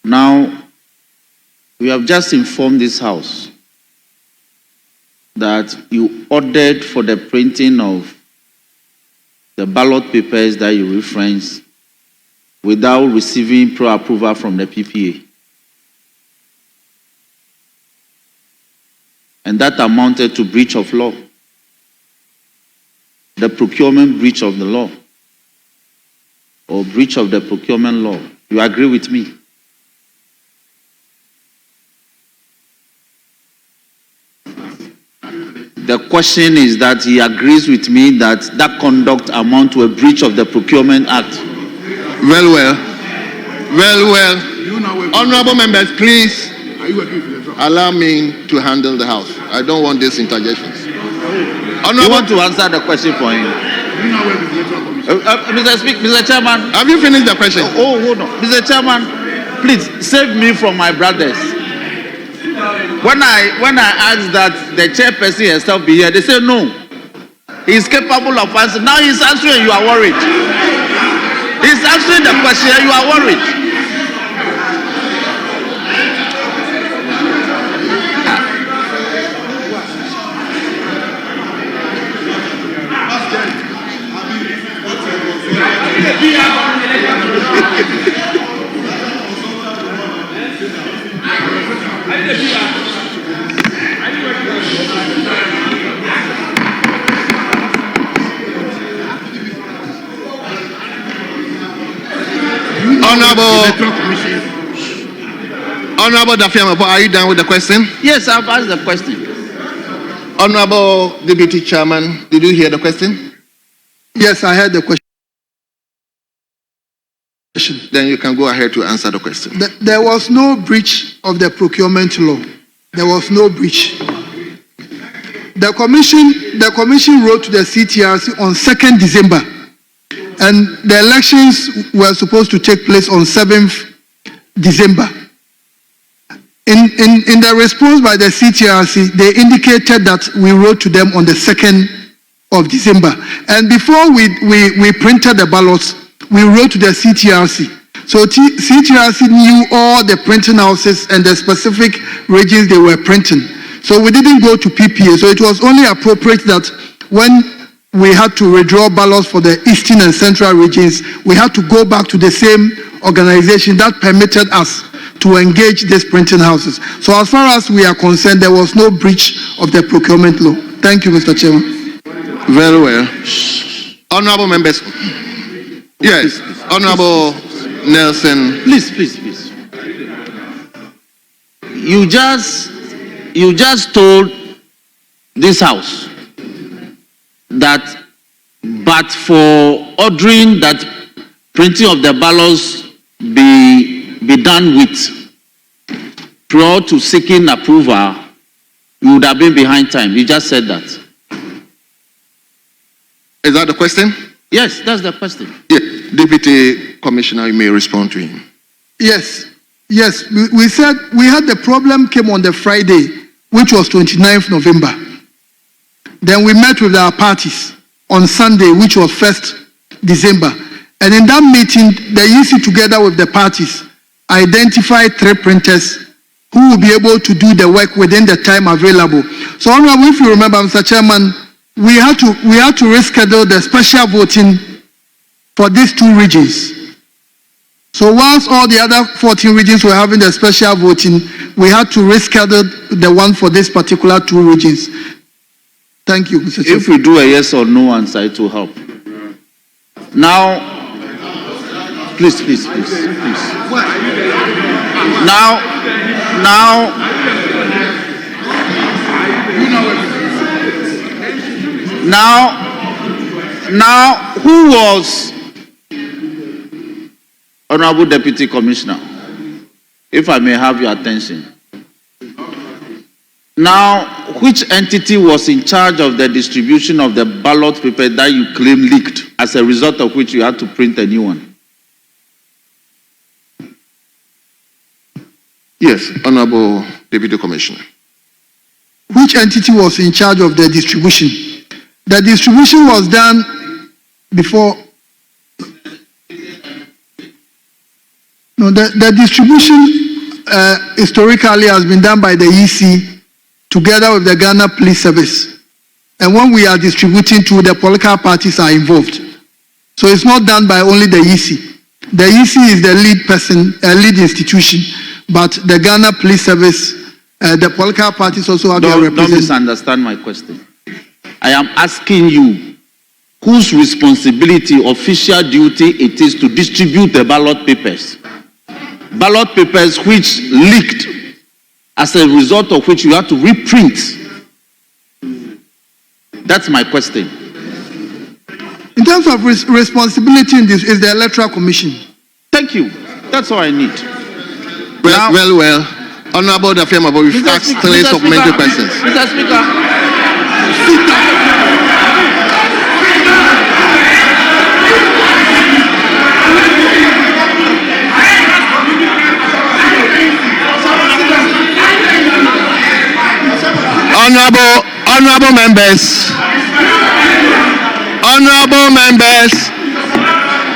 Now, we have just informed this House that you ordered for the printing of the ballot papers that you referenced without receiving pro-approval from the PPA. And that amounted to breach of law. The procurement breach of the law, or breach of the procurement law. You agree with me? The question is that he agrees with me that that conduct amounts to a breach of the Procurement Act. Well. Honorable members, please allow me to handle the House. I don't want these interjections. You want to answer the question for him? Mr. Chairman. Have you finished the question? Oh, hold on. Mr. Chairman, please save me from my brothers. When I asked that the chairperson herself be here, they say no. He's capable of answering. Now he's answering, you are worried. He's answering the question, you are worried. Honorable Dafiama, are you done with the question? Yes, I've asked the question. Honorable Deputy Chairman, did you hear the question? Yes, I heard the question. Then you can go ahead to answer the question. There was no breach of the procurement law. There was no breach. The commission wrote to the CTRC on 2nd December, and the elections were supposed to take place on 7th December. In the response by the CTRC, they indicated that we wrote to them on the 2nd of December. And before we printed the ballots, we wrote to the CTRC. So CTRC knew all the printing houses and the specific regions they were printing. So we didn't go to PPA. So it was only appropriate that when we had to withdraw ballots for the eastern and central regions, we had to go back to the same organization that permitted us to engage these printing houses. So as far as we are concerned, there was no breach of the procurement law. Thank you, Mr. Chairman. Very well. Honorable members. Yes, Honorable Nelson. Please. You just told this House that but for ordering that printing of the ballots be done with prior to seeking approval, you would have been behind time. You just said that. Is that the question? Yes, that's the question. Yes. Deputy Commissioner, you may respond to him. Yes. We said we had the problem came on the Friday, which was 29th November. Then we met with our parties on Sunday, which was 1st December. And in that meeting, the EC together with the parties identified 3 printers who will be able to do the work within the time available. So, Honorable, if you remember, Mr. Chairman, we had to reschedule the special voting for these 2 regions. So once all the other 14 regions were having the special voting, we had to reschedule the one for this particular 2 regions. Thank you, Mr. Chairman. If we do a yes or no answer, it will help. Now, please. Now, who was Honorable Deputy Commissioner? If I may have your attention. Now, which entity was in charge of the distribution of the ballot paper that you claim leaked, as a result of which you had to print a new one? Yes, Honorable Deputy Commissioner. Which entity was in charge of the distribution? The distribution was done before. No, the distribution historically has been done by the EC together with the Ghana Police Service. And when we are distributing to, the political parties are involved. So it's not done by only the EC. The EC is the lead person, lead institution, but the Ghana Police Service, the political parties also have their representatives. Don't misunderstand my question. I am asking you whose responsibility, official duty it is to distribute the ballot papers. Ballot papers which leaked, as a result of which you have to reprint. That's my question. In terms of responsibility in this, is the Electoral Commission. Thank you. That's all I need. Well. Honorable Dafema, but we've asked three supplementary questions. Mr. Speaker. Honorable members,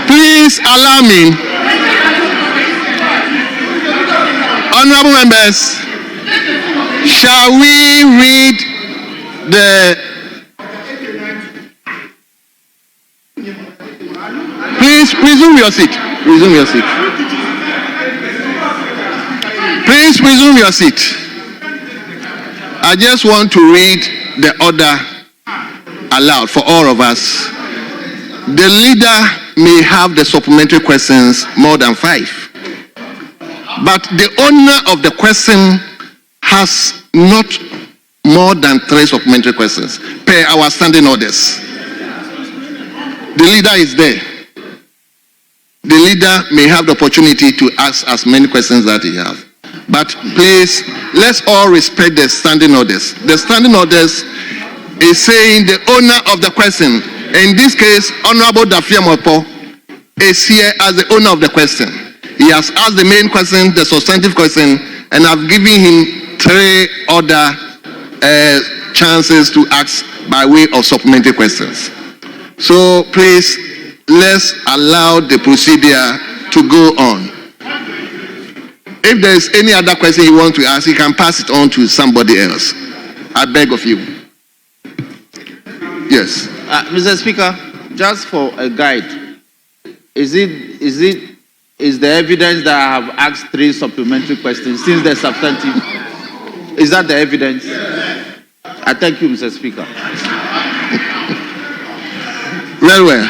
please allow me. Honorable members, shall we read the... Please resume your seat. Resume your seat. Please resume your seat. I just want to read the order aloud for all of us. The leader may have the supplementary questions more than 5. But the owner of the question has not more than 3 supplementary questions per our standing orders. The leader is there. The leader may have the opportunity to ask as many questions that he has. But please, let's all respect the standing orders. The standing orders is saying the owner of the question, in this case, Honorable Dafiamopo, is here as the owner of the question. He has asked the main question, the substantive question, and I've given him 3 other chances to ask by way of supplementary questions. So please, let's allow the procedure to go on. If there is any other question you want to ask, you can pass it on to somebody else. I beg of you. Yes. Mr. Speaker, just for a guide, is the evidence that I have asked 3 supplementary questions since the substantive? Is that the evidence? I thank you, Mr. Speaker. Well.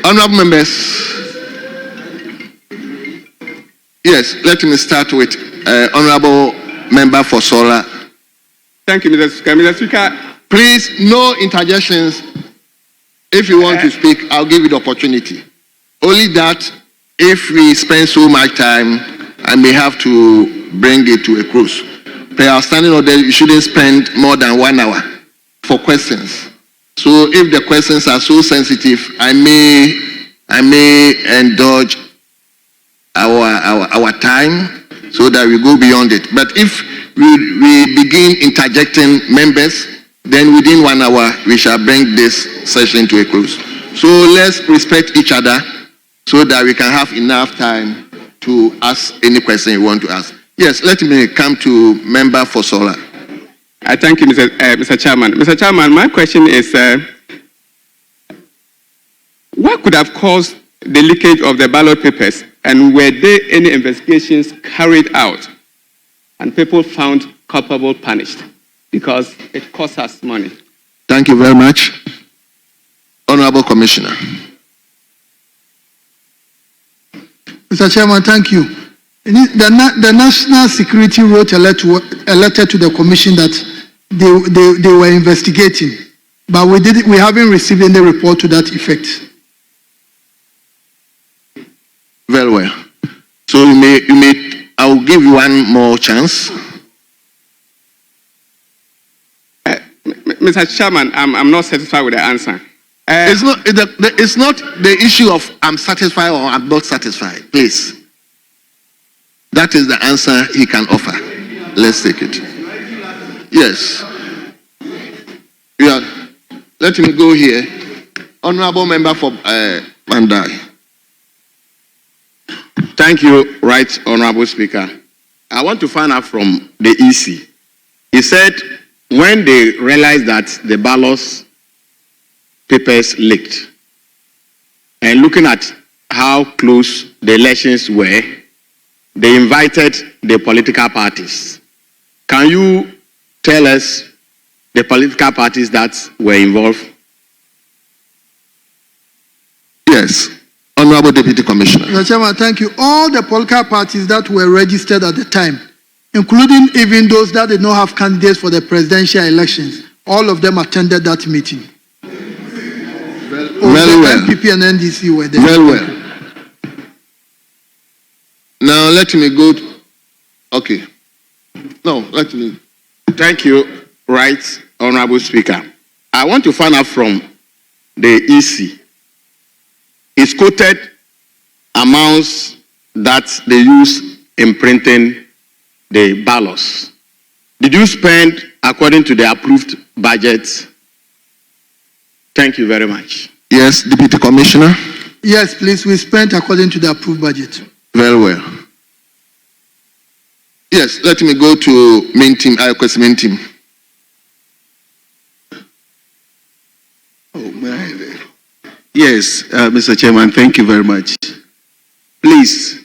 Honorable members. Yes, let me start with Honorable Member for Solar. Thank you, Mr. Speaker. Mr. Speaker. Please, no interjections. If you want to speak, I'll give you the opportunity. Only that, if we spend so much time, I may have to bring it to a close. Per our standing order, you shouldn't spend more than 1 hour for questions. So if the questions are so sensitive, I may indulge our time so that we go beyond it. But if we begin interjecting members, then within 1 hour, we shall bring this session to a close. So let's respect each other so that we can have enough time to ask any question you want to ask. Yes, let me come to Member for Solar. I thank you, Mr. Chairman. Mr. Chairman, my question is, what could have caused the leakage of the ballot papers, and were there any investigations carried out and people found culpable punished? Because it costs us money. Thank you very much. Honorable Commissioner. Mr. Chairman, thank you. The National Security wrote a letter to the Commission that they were investigating, but we haven't received any report to that effect. Very well. So I will give you one more chance. Mr. Chairman, I'm not satisfied with the answer. It's not the issue of I'm satisfied or I'm not satisfied. Please. That is the answer he can offer. Let's take it. Yes. Yeah. Let me go here. Honorable Member for Mandai. Thank you, Right Honorable Speaker. I want to find out from the EC. He said when they realized that the ballot papers leaked, and looking at how close the elections were, they invited the political parties. Can you tell us the political parties that were involved? Yes. Honorable Deputy Commissioner. Mr. Chairman, thank you. All the political parties that were registered at the time, including even those that did not have candidates for the presidential elections, all of them attended that meeting. Well. NPP and NDC were there. Well. Now let me go. Okay. No, let me. Thank you, Right Honorable Speaker. I want to find out from the EC. It's quoted amounts that they use in printing the ballots. Did you spend according to the approved budget? Thank you very much. Yes, Deputy Commissioner. Yes, please. We spent according to the approved budget. Very well. Yes, let me go to main team. I request main team. Oh, my. Yes, Mr. Chairman, thank you very much. Please,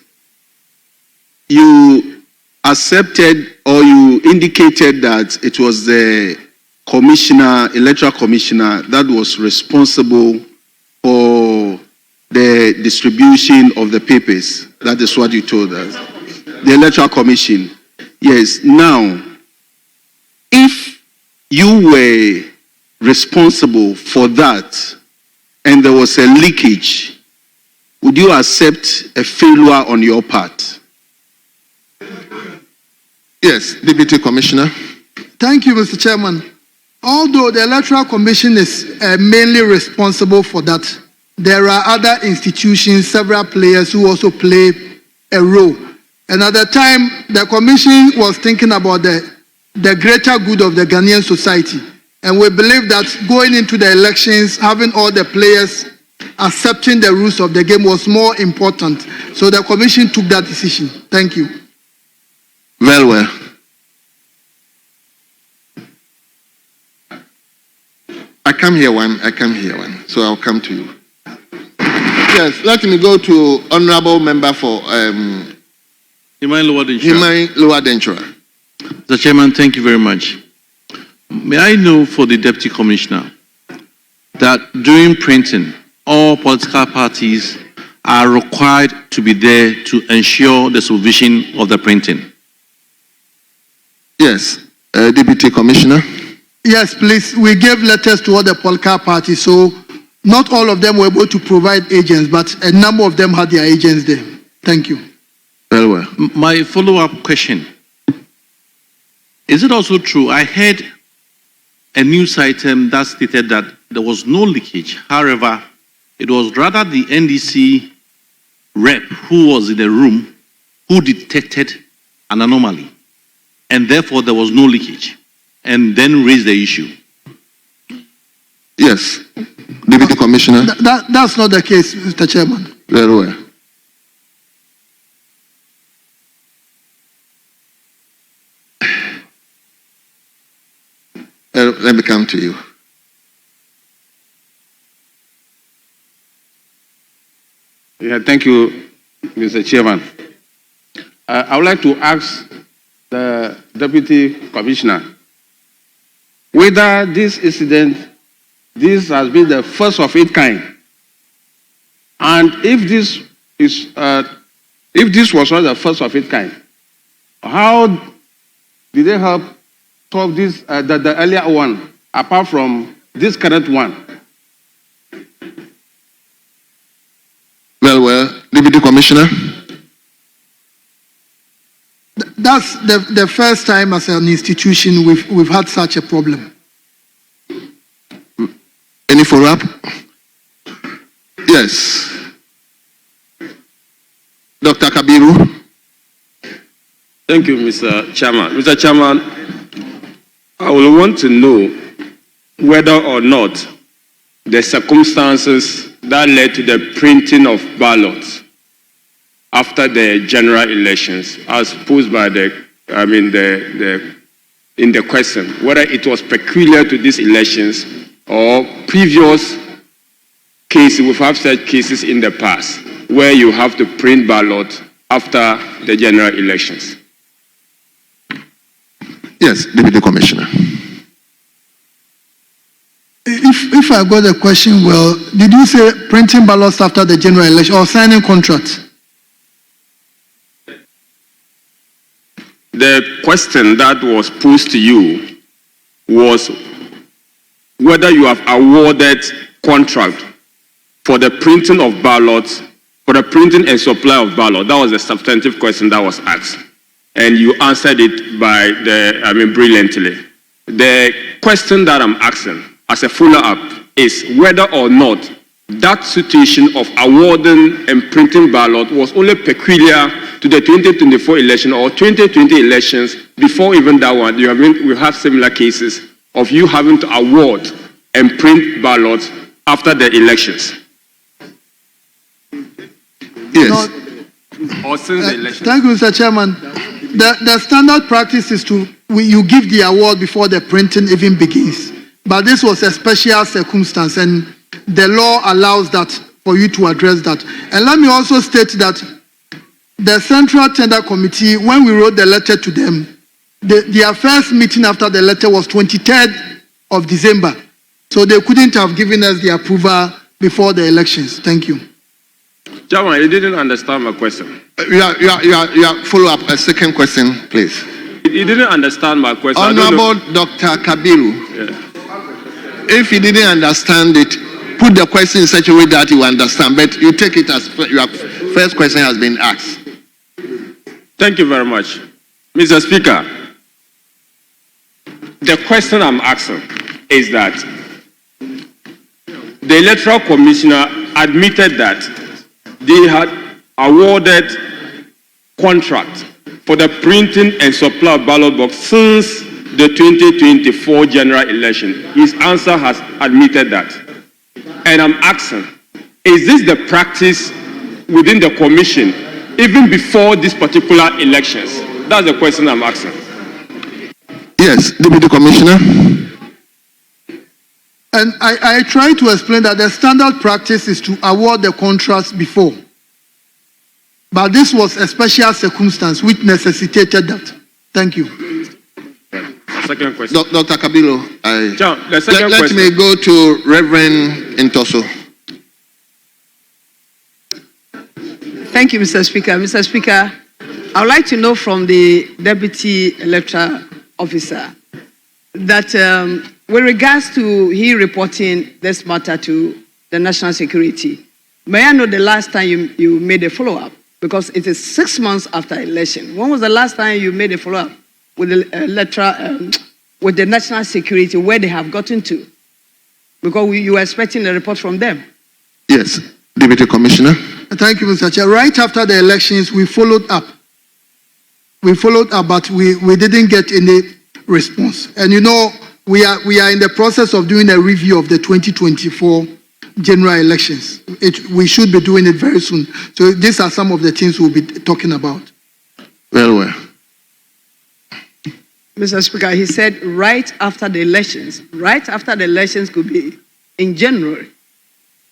you accepted or you indicated that it was the commissioner, electoral commissioner, that was responsible for the distribution of the papers. That is what you told us. The electoral commission. Yes. Now, if you were responsible for that and there was a leakage, would you accept a failure on your part? Yes, Deputy Commissioner. Thank you, Mr. Chairman. Although the Electoral Commission is mainly responsible for that, there are other institutions, several players who also play a role. And at the time, the Commission was thinking about the greater good of the Ghanaian society. And we believe that going into the elections, having all the players accepting the rules of the game was more important. So the Commission took that decision. Thank you. Well. I come here one, so I'll come to you. Yes, let me go to Honorable Member for Lower Denchura. Mr. Chairman, thank you very much. May I know for the Deputy Commissioner that during printing, all political parties are required to be there to ensure the supervision of the printing? Yes, Deputy Commissioner. Yes, please. We gave letters to all the political parties, so not all of them were able to provide agents, but a number of them had their agents there. Thank you. Very well. My follow-up question. Is it also true? I heard a news item that stated that there was no leakage. However, it was rather the NDC rep who was in the room who detected an anomaly, and therefore there was no leakage, and then raised the issue. Yes, Deputy Commissioner. That's not the case, Mr. Chairman. Very well. Let me come to you. Yeah, thank you, Mr. Chairman. I would like to ask the Deputy Commissioner whether this incident, this has been the first of its kind, and if this was not the first of its kind, how did they help solve this, the earlier one, apart from this current one? Well, Deputy Commissioner. That's the first time as an institution we've had such a problem. Any follow-up? Yes. Dr. Kabiru. Thank you, Mr. Chairman. Mr. Chairman, I will want to know whether or not the circumstances that led to the printing of ballots after the general elections, as posed by in the question, whether it was peculiar to these elections or previous cases. We've had such cases in the past where you have to print ballot after the general elections. Yes, Deputy Commissioner. If I got the question well, did you say printing ballots after the general election or signing contracts? The question that was posed to you was whether you have awarded contract for the printing of ballots, for the printing and supply of ballot. That was the substantive question that was asked. And you answered it brilliantly. The question that I'm asking as a follow-up is whether or not that situation of awarding and printing ballot was only peculiar to the 2024 election or 2020 elections. Before even that one, we have similar cases of you having to award and print ballots after the elections. Yes. Or since the election. Thank you, Mr. Chairman. The standard practice is you give the award before the printing even begins. But this was a special circumstance, and the law allows that for you to address that. And let me also state that the Central Tender Committee, when we wrote the letter to them, their first meeting after the letter was 23rd of December. So they couldn't have given us the approval before the elections. Thank you. Chairman, you didn't understand my question. You are follow up a second question, please. You didn't understand my question. Honorable Dr. Kabiru, if you didn't understand it, put the question in such a way that you understand, but you take it as your first question has been asked. Thank you very much. Mr. Speaker, the question I'm asking is that the Electoral Commissioner admitted that they had awarded contract for the printing and supply of ballot box since the 2024 general election. His answer has admitted that. And I'm asking, is this the practice within the commission even before these particular elections? That's the question I'm asking. Yes, Deputy Commissioner. And I try to explain that the standard practice is to award the contracts before. But this was a special circumstance which necessitated that. Thank you. Second question. Dr. Kabilo, let me go to Reverend Intoso. Thank you, Mr. Speaker. Mr. Speaker, I would like to know from the Deputy Electoral Officer that with regards to he reporting this matter to the National Security, may I know the last time you made a follow-up? Because it is 6 months after election. When was the last time you made a follow-up with the with the National Security, where they have gotten to? Because you were expecting a report from them. Yes, Deputy Commissioner. Thank you, Mr. Chair. Right after the elections, we followed up. But we didn't get any response. And you know, we are in the process of doing a review of the 2024 general elections. We should be doing it very soon. So these are some of the things we'll be talking about. Well. Mr. Speaker, he said right after the elections. Right after the elections could be in January.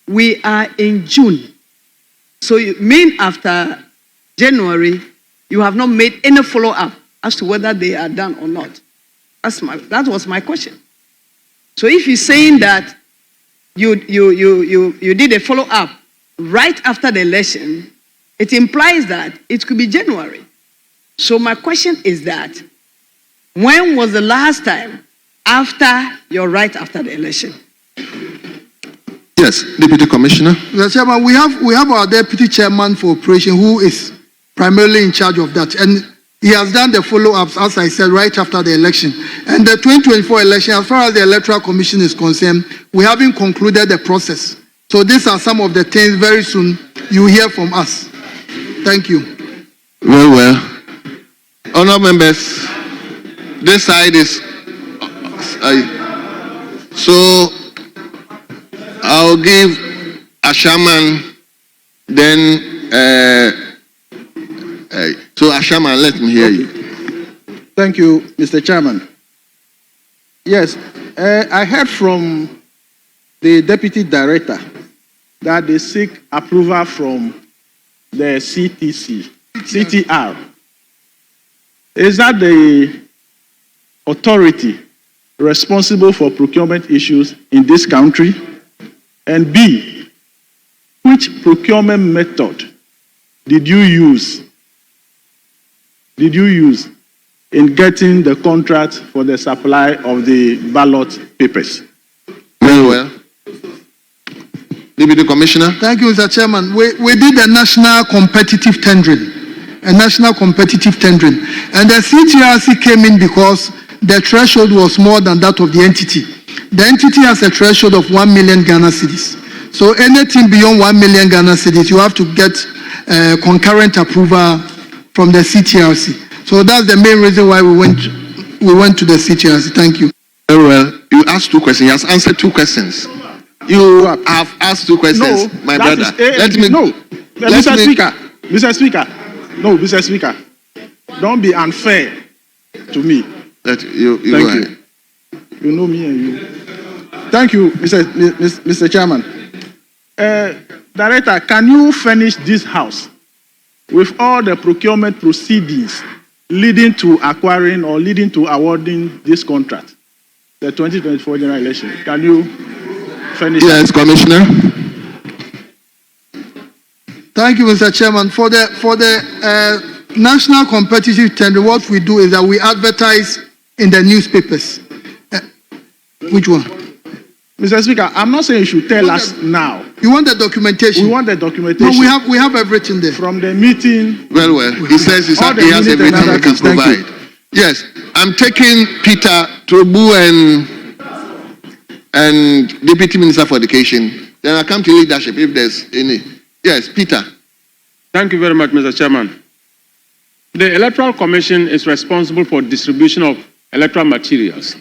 We are in June. So you mean after January, you have not made any follow-up as to whether they are done or not? That was my question. So if you're saying that you did a follow-up right after the election, it implies that it could be January. So my question is that, when was the last time after right after the election? Yes, Deputy Commissioner. Mr. Chairman, we have our Deputy Chairman for Operation who is primarily in charge of that. And he has done the follow-ups, as I said, right after the election. And the 2024 election, as far as the Electoral Commission is concerned, we haven't concluded the process. So these are some of the things very soon you hear from us. Thank you. Well. Honourable members, this side is... so I'll give Ashaman, then So, Ashaman, let me hear you. Thank you, Mr. Chairman. Yes, I heard from the Deputy Director that they seek approval from the CTR. Is that the authority responsible for procurement issues in this country? And B, which procurement method did you use in getting the contract for the supply of the ballot papers? Very well. Deputy Commissioner. Thank you, Mr. Chairman. We did a national competitive tendering, and the CTRC came in because the threshold was more than that of the entity. The entity has a threshold of 1 million Ghana cedis. So anything beyond 1 million Ghana cedis, you have to get concurrent approval from the CTRC. So that's the main reason why we went to the CTRC. Thank you. Very well. You asked 2 questions. He has answered 2 questions. You have asked 2 questions, No, my that brother. Mr. Speaker, don't be unfair to me. You Thank go ahead. you. You know me and you. Thank you, Mr. Chairman. Director, can you furnish this house with all the procurement proceedings leading to acquiring or leading to awarding this contract, the 2024 general election? Can you furnish? Yes, Commissioner. Thank you, Mr. Chairman. For the national competitive tender, what we do is that we advertise in the newspapers. Which one? Mr. Speaker, I'm not saying you should tell us now. You want the documentation? We want the documentation. No, we have everything there. From the meeting. Well. He says he has everything he can provide. Yes, I'm taking Peter Trobu and Deputy Minister for Education. Then I come to leadership if there's any. Yes, Peter. Thank you very much, Mr. Chairman. The Electoral Commission is responsible for distribution of electoral materials.